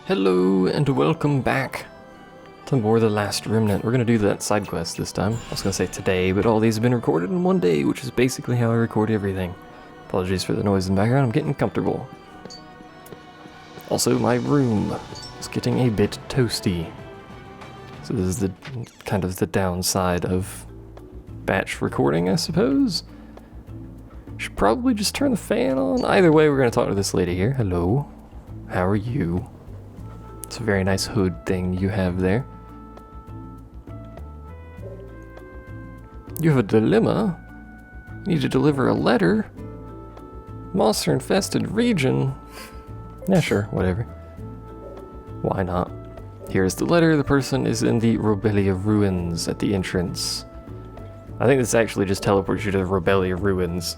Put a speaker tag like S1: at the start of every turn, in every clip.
S1: Hello and welcome back to more of the Last Remnant. We're going to do that side quest this time. I was going to say today, but all these have been recorded in one day, which is basically how I record everything. Apologies for the noise in the background, I'm getting comfortable. Also, my room is getting a bit toasty. So this is the kind of the downside of batch recording, I suppose. Should probably just turn the fan on. Either way, we're going to talk to this lady here. Hello. How are you? It's a very nice hood thing you have there. You have a dilemma. You need to deliver a letter. Monster-infested region. Yeah, sure, whatever. Why not? Here's the letter. The person is in the Robelia ruins at the entrance. I think this actually just teleports you to the Robelia ruins.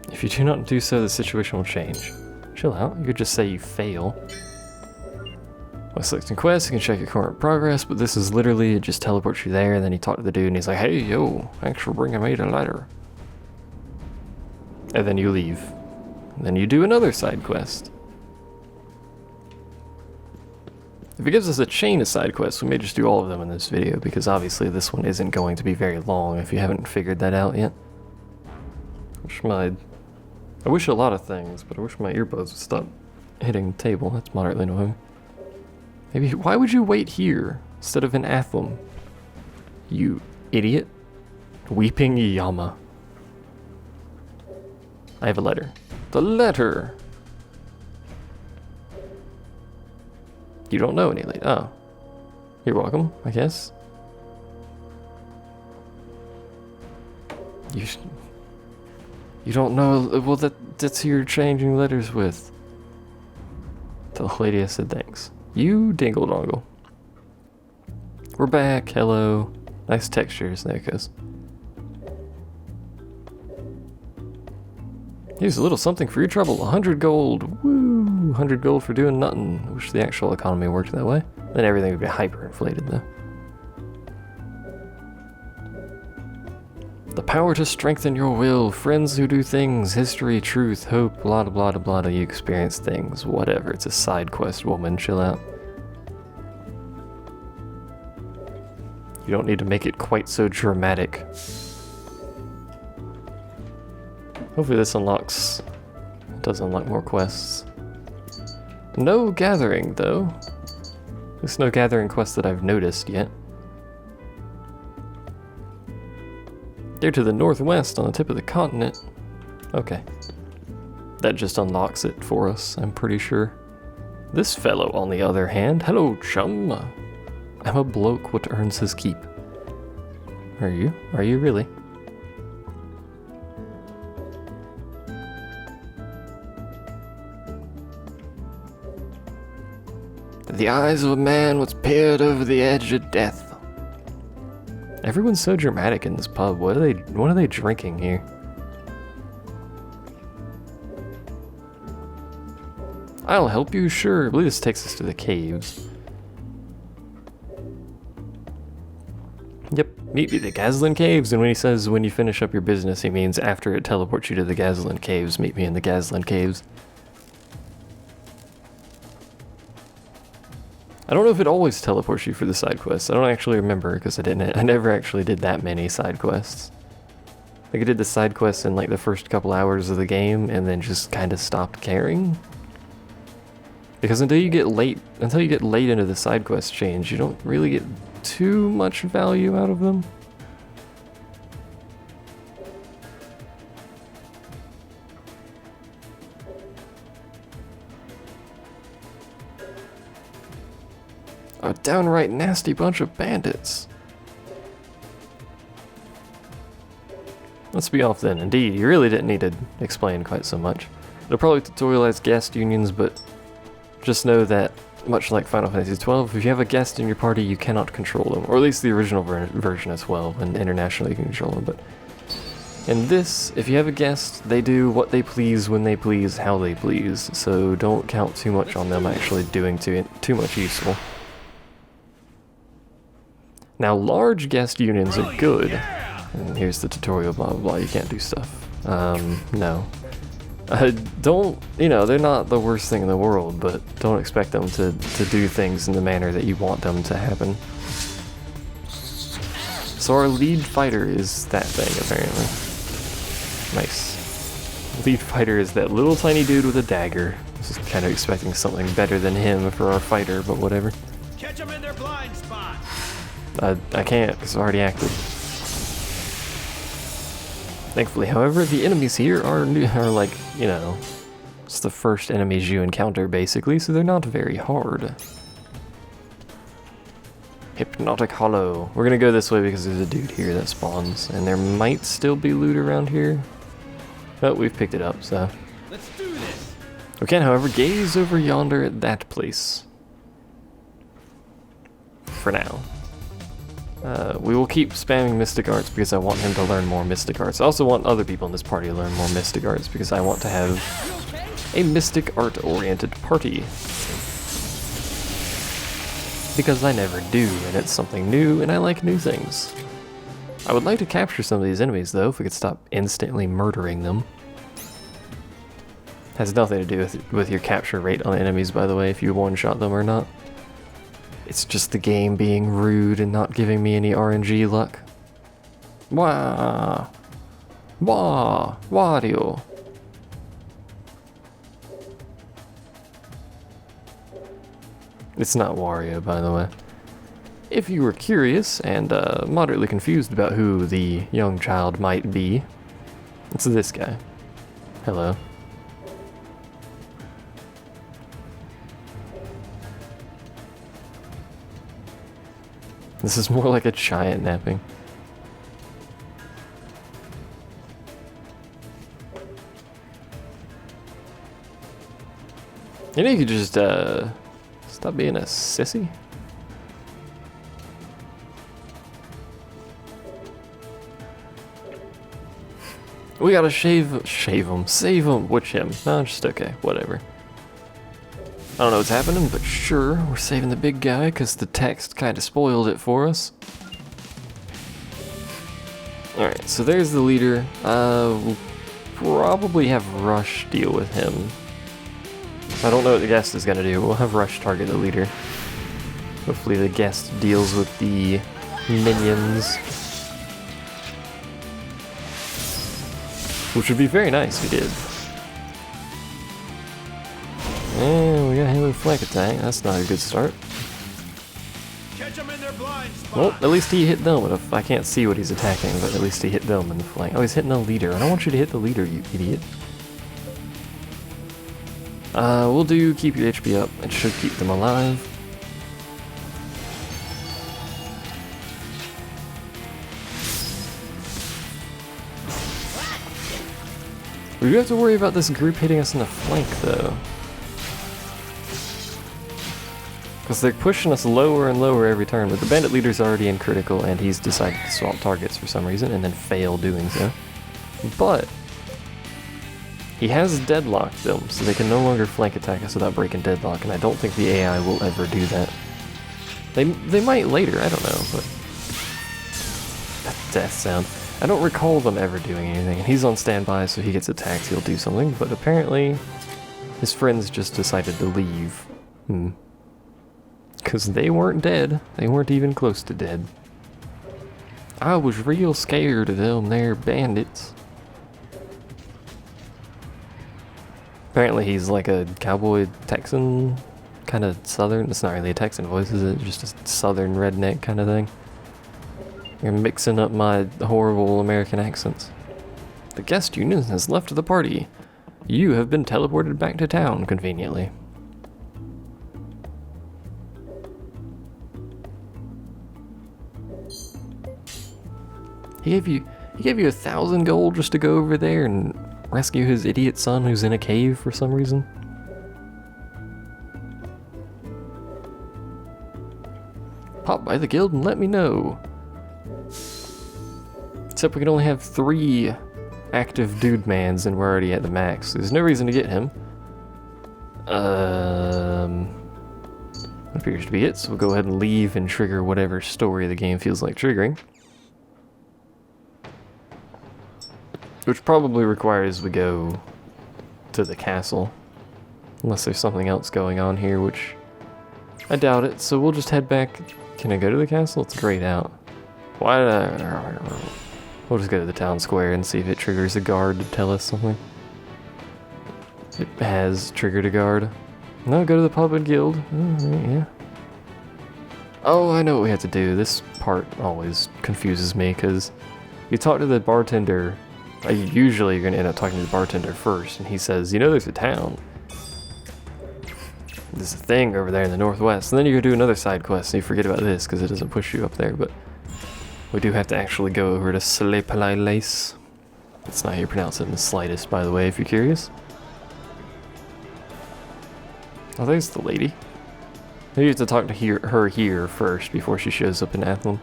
S1: If you do not do so, the situation will change. Chill out, you could just say you fail. By selecting quests, you can check your current progress, but this is literally, it just teleports you there, and then you talk to the dude, and he's like, hey, yo, thanks for bringing me the letter. And then you leave. And then you do another side quest. If it gives us a chain of side quests, we may just do all of them in this video, because obviously this one isn't going to be very long if you haven't figured that out yet. I wish a lot of things, but I wish my earbuds would stop hitting the table. That's moderately annoying. Maybe, why would you wait here instead of in Athlum? You idiot. Weeping Yama. I have a letter. The letter! You don't know any lady. Oh. You're welcome, I guess. You don't know, well that's who you're changing letters with. Tell the lady I said thanks. You dingle dongle. We're back, hello. Nice textures, there it goes. Here's a little something for your trouble, 100 gold. Woo, 100 gold for doing nothing. I wish the actual economy worked that way. Then everything would be hyperinflated though. The power to strengthen your will, friends who do things, history, truth, hope, blah blah blah blah, you experience things, whatever. It's a side quest, woman, chill out. You don't need to make it quite so dramatic. Hopefully this unlocks, it does unlock more quests. No gathering though. There's no gathering quest that I've noticed yet. They're to the northwest on the tip of the continent. Okay. That just unlocks it for us, I'm pretty sure. This fellow, on the other hand, hello chum. I'm a bloke what earns his keep. Are you? Are you really? The eyes of a man was peered over the edge of death. Everyone's so dramatic in this pub. What are they drinking here? I'll help you, sure. I believe this takes us to the caves. Yep, meet me at the Gazlan Caves. And when he says when you finish up your business, he means after it teleports you to the Gazlan Caves, meet me in the Gazlan Caves. I don't know if it always teleports you for the side quests. I don't actually remember because I never actually did that many side quests. I think I did the side quests in like the first couple hours of the game and then just kind of stopped caring. Because until you get late into the side quest chains, you don't really get too much value out of them. A downright nasty bunch of bandits. Let's be off then. Indeed, you really didn't need to explain quite so much. They'll probably tutorialize guest unions, but just know that, much like Final Fantasy XII, if you have a guest in your party, you cannot control them. Or at least the original version of 12, and internationally you can control them. But in this, if you have a guest, they do what they please, when they please, how they please. So don't count too much on them actually doing too much useful. Now, large guest unions are good. And here's the tutorial, blah, blah, blah, you can't do stuff. No. Don't, you know, they're not the worst thing in the world, but don't expect them to do things in the manner that you want them to happen. So our lead fighter is that thing, apparently. Nice. Lead fighter is that little tiny dude with a dagger. I was just kind of expecting something better than him for our fighter, but whatever.
S2: Catch them in their blind spot.
S1: I can't, because it's already active. Thankfully, however, the enemies here are like, you know, it's the first enemies you encounter, basically, so they're not very hard. Hypnotic Hollow. We're gonna go this way because there's a dude here that spawns, and there might still be loot around here. But we've picked it up, so.
S2: Let's do this.
S1: We can, however, gaze over yonder at that place. For now. We will keep spamming Mystic Arts because I want him to learn more Mystic Arts. I also want other people in this party to learn more Mystic Arts because I want to have a Mystic Art-oriented party. Because I never do, and it's something new, and I like new things. I would like to capture some of these enemies, though, if we could stop instantly murdering them. Has nothing to do with your capture rate on enemies, by the way, if you one-shot them or not. It's just the game being rude and not giving me any RNG luck. Wah! Wah! Wario! It's not Wario, by the way. If you were curious and moderately confused about who the young child might be, it's this guy. Hello. This is more like a giant napping. You know, you could just stop being a sissy. We gotta save him, save him, witch him. No, just okay, whatever. I don't know what's happening, but sure, we're saving the big guy because the text kind of spoiled it for us. Alright, so there's the leader. We'll probably have Rush deal with him. I don't know what the guest is gonna do. We'll have Rush target the leader. Hopefully the guest deals with the minions. Which would be very nice if he did. And we got him with a flank attack. That's not a good start.
S2: Catch them in their blind spot.
S1: Well, at least he hit them. I can't see what he's attacking, but at least he hit them in the flank. Oh, he's hitting the leader. I don't want you to hit the leader, you idiot. We'll do keep your HP up. It should keep them alive. We do have to worry about this group hitting us in the flank, though. Because they're pushing us lower and lower every turn, but the bandit leader's already in critical, and he's decided to swap targets for some reason, and then fail doing so. But he has deadlocked them, so they can no longer flank attack us without breaking deadlock, and I don't think the AI will ever do that. They might later, I don't know, but that death sound. I don't recall them ever doing anything, and he's on standby, so he gets attacked, he'll do something, but apparently his friends just decided to leave. Because they weren't dead. They weren't even close to dead. I was real scared of them there bandits. Apparently he's like a cowboy Texan, kind of southern. It's not really a Texan voice, is it? Just a southern redneck kind of thing. You're mixing up my horrible American accents. The guest union has left the party. You have been teleported back to town, conveniently. He gave you 1,000 gold just to go over there and rescue his idiot son who's in a cave for some reason. Pop by the guild and let me know. Except we can only have 3 active dude mans and we're already at the max. There's no reason to get him. Appears to be it, so we'll go ahead and leave and trigger whatever story the game feels like triggering. Which probably requires we go to the castle. Unless there's something else going on here, which I doubt it, so we'll just head back. Can I go to the castle? It's grayed out. Why? We'll just go to the town square and see if it triggers a guard to tell us something. It has triggered a guard. No, go to the pub and guild. Alright, yeah. Oh, I know what we have to do. This part always confuses me, because you talk to the bartender. Usually you're going to end up talking to the bartender first, and he says, you know there's a town. There's a thing over there in the northwest. And then you go do another side quest, and you forget about this, because it doesn't push you up there, but we do have to actually go over to Seperate. That's not how you pronounce it in the slightest, by the way, if you're curious. Oh, there's the lady. Maybe you have to talk to her here first before she shows up in Athlum.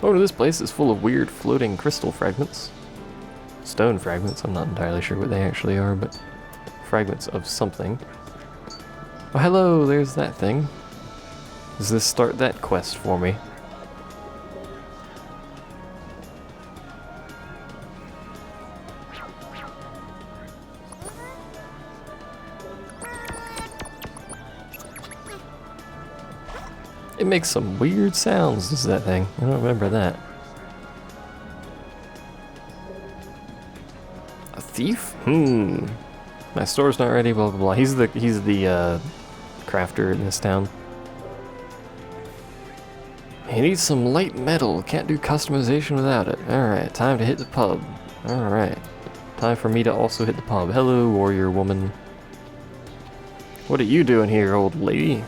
S1: Oh, this place is full of weird floating crystal fragments. Stone fragments, I'm not entirely sure what they actually are, but fragments of something. Oh, hello, there's that thing. Does this start that quest for me? It makes some weird sounds, does that thing? I don't remember that. A thief? My store's not ready, blah blah blah. He's the crafter in this town. He needs some light metal. Can't do customization without it. Alright, time to hit the pub. Alright. Time for me to also hit the pub. Hello, warrior woman. What are you doing here, old lady?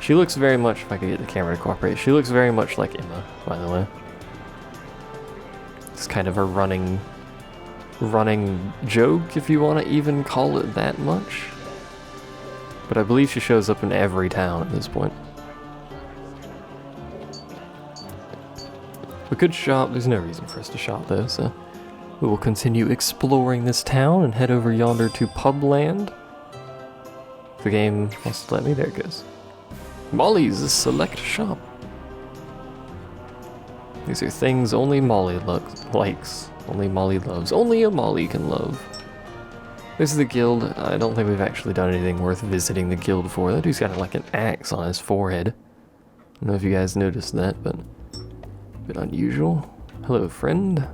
S1: She looks very much, if I could get the camera to cooperate, she looks very much like Emma, by the way. It's kind of a running joke, if you want to even call it that much. But I believe she shows up in every town at this point. We could shop, there's no reason for us to shop though, so we will continue exploring this town and head over yonder to Publand. The game wants to let me, there it goes. Molly's select shop. These are things only Molly likes, only Molly loves, only a Molly can love. This is the guild. I don't think we've actually done anything worth visiting the guild for. That dude's got like an axe on his forehead. I don't know if you guys noticed that, but a bit unusual. Hello, friend.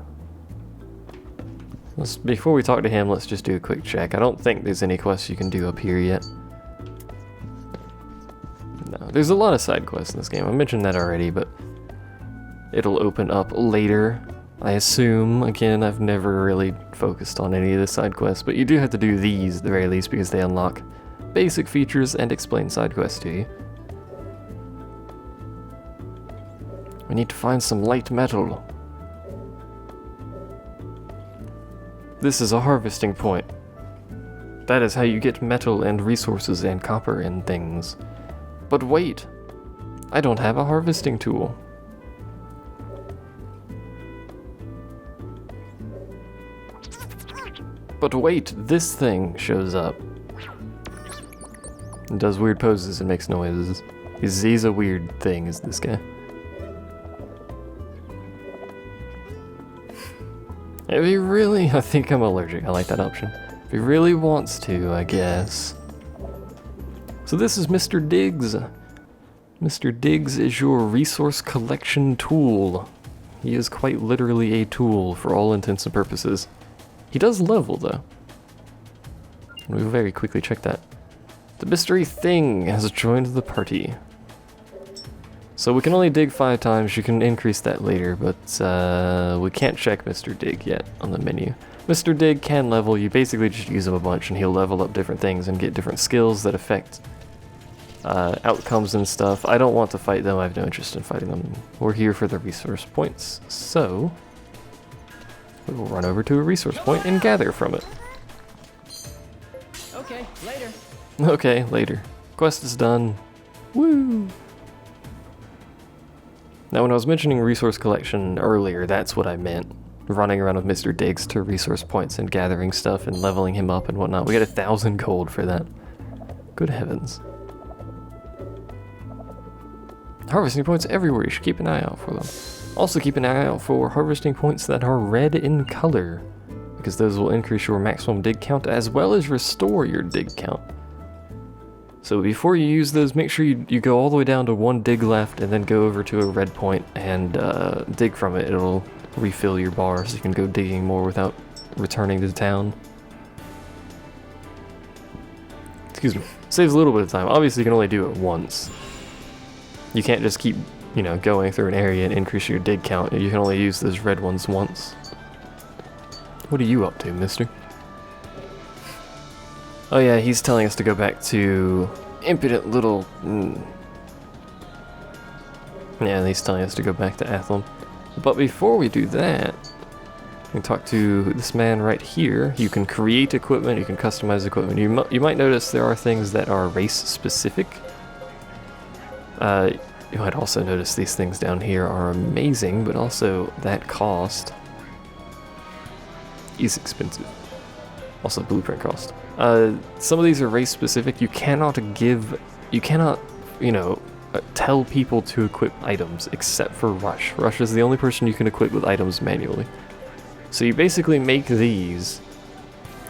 S1: Before we talk to him, let's just do a quick check. I don't think there's any quests you can do up here yet. No, there's a lot of side quests in this game. I mentioned that already, but it'll open up later, I assume. Again, I've never really focused on any of the side quests, but you do have to do these at the very least because they unlock basic features and explain side quests to you. We need to find some light metal. This is a harvesting point. That is how you get metal and resources and copper and things. But wait, I don't have a harvesting tool. But wait, this thing shows up. It does weird poses and makes noises. He's a weird thing, is this guy. If he really, I think I'm allergic, I like that option. If he really wants to, I guess. So this is Mr. Diggs. Mr. Diggs is your resource collection tool. He is quite literally a tool for all intents and purposes. He does level though. We'll very quickly check that. The mystery thing has joined the party. So we can only dig 5 times, you can increase that later, but we can't check Mr. Digg yet on the menu. Mr. Digg can level, you basically just use him a bunch and he'll level up different things and get different skills that affect outcomes and stuff. I don't want to fight them, I have no interest in fighting them. We're here for the resource points, so we will run over to a resource point and gather from it.
S3: Okay, later.
S1: Okay, later. Quest is done. Woo! Now when I was mentioning resource collection earlier, that's what I meant. Running around with Mr. Diggs to resource points and gathering stuff and leveling him up and whatnot. We got 1,000 gold for that. Good heavens. Harvesting points everywhere, you should keep an eye out for them. Also keep an eye out for harvesting points that are red in color. because those will increase your maximum dig count as well as restore your dig count. So before you use those, make sure you go all the way down to 1 dig left and then go over to a red point and dig from it. It'll refill your bar so you can go digging more without returning to town. Excuse me. Saves a little bit of time. Obviously you can only do it once. You can't just keep, you know, going through an area and increase your dig count. You can only use those red ones once. What are you up to, mister? Oh yeah, he's telling us to go back to impudent little... Yeah, he's telling us to go back to Athlum. But before we do that, we can talk to this man right here. You can create equipment, you can customize equipment. You might notice there are things that are race specific. You might also notice these things down here are amazing, but also that cost is expensive. Also blueprint cost. Some of these are race specific. You cannot, you know, tell people to equip items except for Rush. Rush is the only person you can equip with items manually. So you basically make these,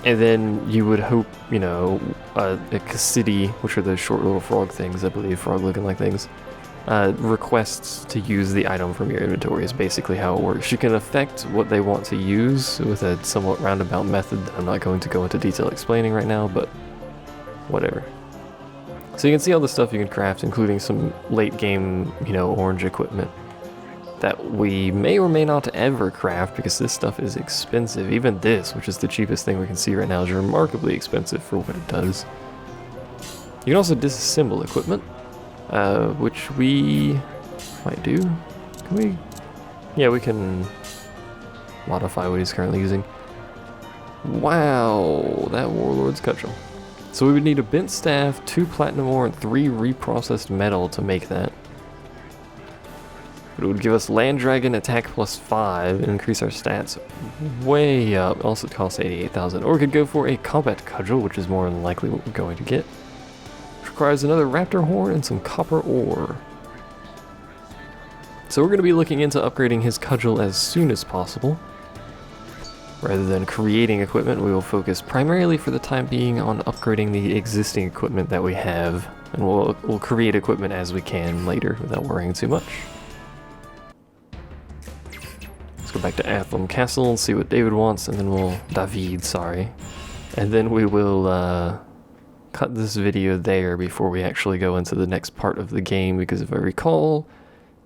S1: and then you would hope, you know, a Cassidy, which are those short little frog things, I believe, frog-looking like things, requests to use the item from your inventory is basically how it works. You can affect what they want to use with a somewhat roundabout method that I'm not going to go into detail explaining right now, but whatever. So you can see all the stuff you can craft, including some late game, you know, orange equipment that we may or may not ever craft because this stuff is expensive. Even this, which is the cheapest thing we can see right now, is remarkably expensive for what it does. You can also disassemble equipment, which we might do. Can we? Yeah, we can modify what he's currently using. Wow, that Warlord's cudgel. So we would need a bent staff, 2 platinum ore, and 3 reprocessed metal to make that. It would give us Land Dragon attack +5 and increase our stats way up. Also it costs 88,000. Or we could go for a combat cudgel, which is more than likely what we're going to get. Which requires another raptor horn and some copper ore. So we're going to be looking into upgrading his cudgel as soon as possible. Rather than creating equipment, we will focus primarily for the time being on upgrading the existing equipment that we have. And we'll create equipment as we can later without worrying too much. Let's go back to Athlum Castle and see what David wants, and then and then we will cut this video there before we actually go into the next part of the game, because if I recall,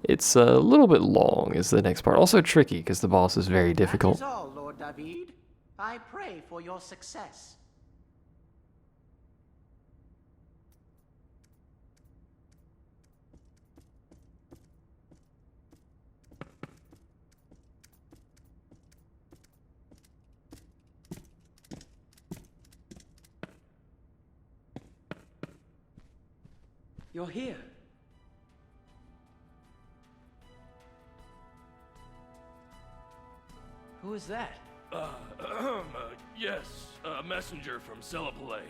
S1: it's a little bit long is the next part. Also tricky, because the boss is very difficult.
S3: That is all, Lord David. I pray for your success.
S4: You're here. Who is that?
S5: Yes, a messenger from Seperate,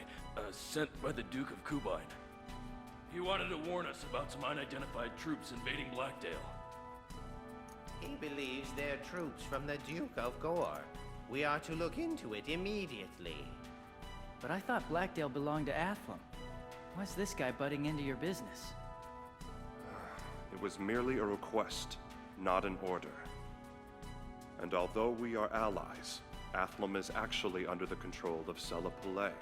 S5: sent by the Duke of Kubine. He wanted to warn us about some unidentified troops invading Blackdale.
S3: He believes they're troops from the Duke of Gore. We are to look into it immediately.
S4: But I thought Blackdale belonged to Athlum. Why's this guy butting into your business?
S6: It was merely a request, not an order. And although we are allies, Athlum is actually under the control of Seperate.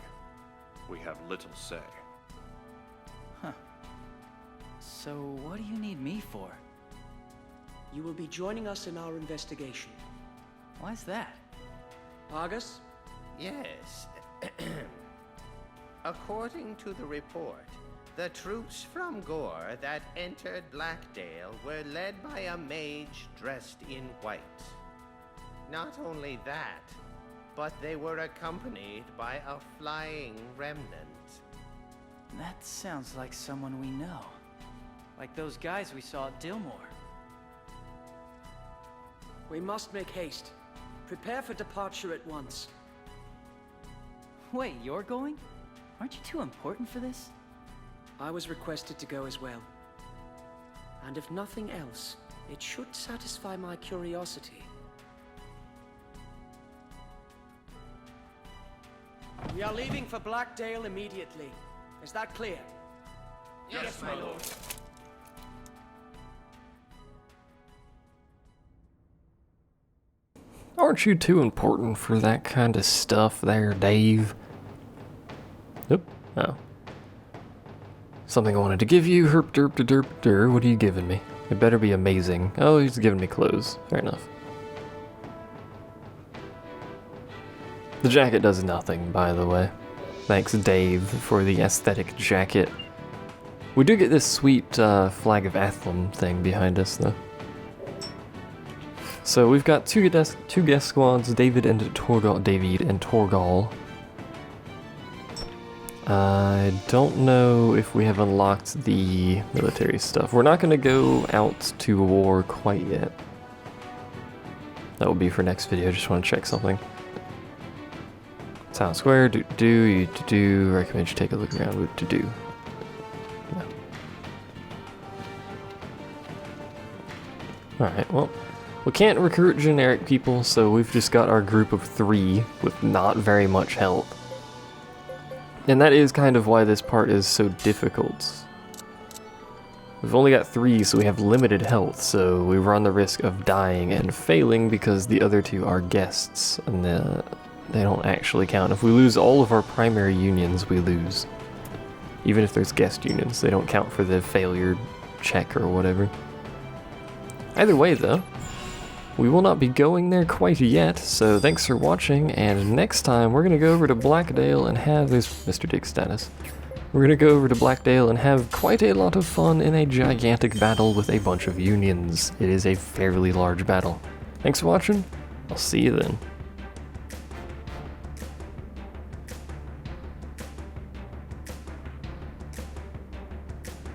S6: We have little say.
S4: Huh. So what do you need me for?
S7: You will be joining us in our investigation.
S4: Why's that?
S7: Argus?
S3: Yes. According to the report, the troops from Gore that entered Blackdale were led by a mage dressed in white. Not only that, but they were accompanied by a flying remnant.
S4: That sounds like someone we know. Like those guys we saw at Dillmore.
S7: We must make haste. Prepare for departure at once.
S4: Wait, you're going? Aren't you too important for this?
S7: I was requested to go as well. And if nothing else, it should satisfy my curiosity. We are leaving for Blackdale immediately. Is that clear?
S5: Yes, my lord.
S1: Aren't you too important for that kind of stuff there, Dave? Oop. Oh. Something I wanted to give you. Herp derp de derp der. What are you giving me? It better be amazing. Oh, he's giving me clothes. Fair enough. The jacket does nothing, by the way. Thanks, Dave, for the aesthetic jacket. We do get this sweet flag of Athlum thing behind us, though. So we've got two guest squads, David and Torgal. I don't know if we have unlocked the military stuff. We're not going to go out to war quite yet. That will be for next video. I just want to check something. Town Square, recommend you take a look around with to-do. No. Alright, well, we can't recruit generic people, so we've just got our group of 3 with not very much help. And that is kind of why this part is so difficult. We've only got 3, so we have limited health, so we run the risk of dying and failing because the other 2 are guests, and they don't actually count. If we lose all of our primary unions, we lose. Even if there's guest unions, they don't count for the failure check or whatever. Either way, though, we will not be going there quite yet, so thanks for watching, and next time we're going to go over to Blackdale and have this Mr. Digg status. We're going to go over to Blackdale and have quite a lot of fun in a gigantic battle with a bunch of unions. It is a fairly large battle. Thanks for watching, I'll see you then.